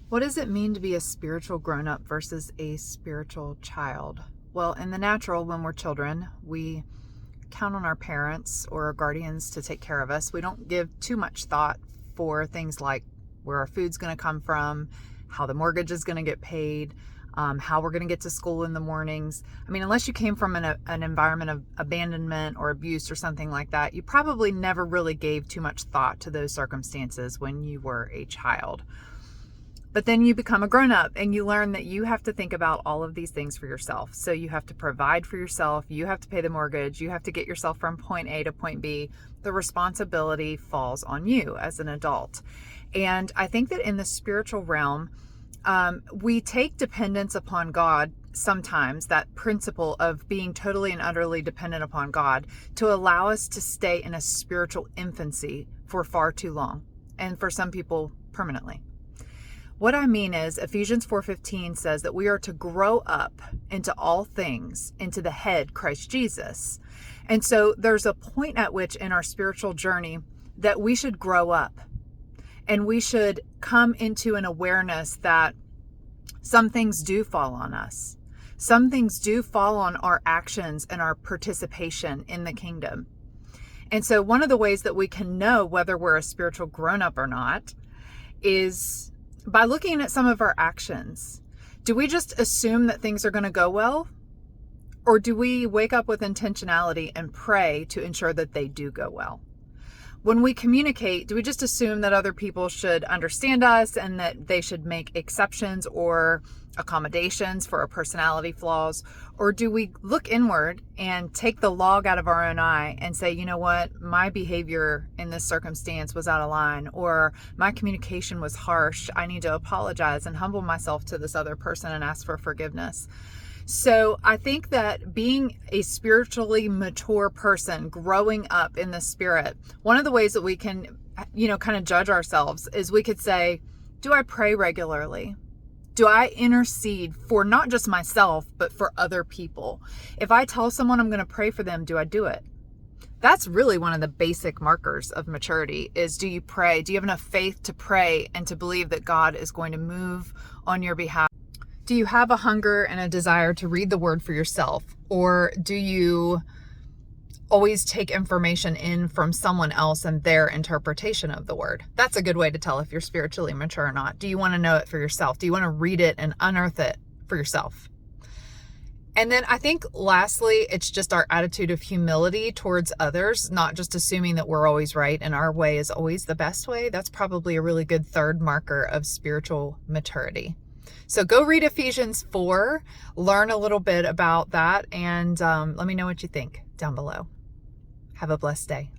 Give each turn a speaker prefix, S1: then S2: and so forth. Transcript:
S1: What does it mean to be a spiritual grown-up versus a spiritual child? Well, in the natural, when we're children, we count on our parents or our guardians to take care of us. We don't give too much thought for things like where our food's going to come from, how the mortgage is going to get paid, how we're going to get to school in the mornings. I mean, unless you came from an environment of abandonment or abuse or something like that, you probably never really gave too much thought to those circumstances when you were a child. But then you become a grown-up and you learn that you have to think about all of these things for yourself. So you have to provide for yourself. You have to pay the mortgage. You have to get yourself from point A to point B. The responsibility falls on you as an adult. And I think that in the spiritual realm, we take dependence upon God sometimes, that principle of being totally and utterly dependent upon God, to allow us to stay in a spiritual infancy for far too long. And for some people, permanently. What I mean is Ephesians 4:15 says that we are to grow up into all things, into the head, Christ Jesus. And so there's a point at which in our spiritual journey that we should grow up and we should come into an awareness that some things do fall on us. Some things do fall on our actions and our participation in the kingdom. And so one of the ways that we can know whether we're a spiritual grown-up or not is by looking at some of our actions. Do we just assume that things are going to go well? Or do we wake up with intentionality and pray to ensure that they do go well? When we communicate, do we just assume that other people should understand us and that they should make exceptions or accommodations for our personality flaws? Or do we look inward and take the log out of our own eye and say, you know what, my behavior in this circumstance was out of line, or my communication was harsh. I need to apologize and humble myself to this other person and ask for forgiveness. So I think that being a spiritually mature person, growing up in the spirit, one of the ways that we can, kind of judge ourselves is we could say, do I pray regularly? Do I intercede for not just myself, but for other people? If I tell someone I'm going to pray for them, do I do it? That's really one of the basic markers of maturity is, do you pray? Do you have enough faith to pray and to believe that God is going to move on your behalf? Do you have a hunger and a desire to read the word for yourself? Or do you always take information in from someone else and their interpretation of the word? That's a good way to tell if you're spiritually mature or not. Do you want to know it for yourself? Do you want to read it and unearth it for yourself? And then I think lastly, it's just our attitude of humility towards others, not just assuming that we're always right and our way is always the best way. That's probably a really good third marker of spiritual maturity. So go read Ephesians 4, learn a little bit about that, and let me know what you think down below. Have a blessed day.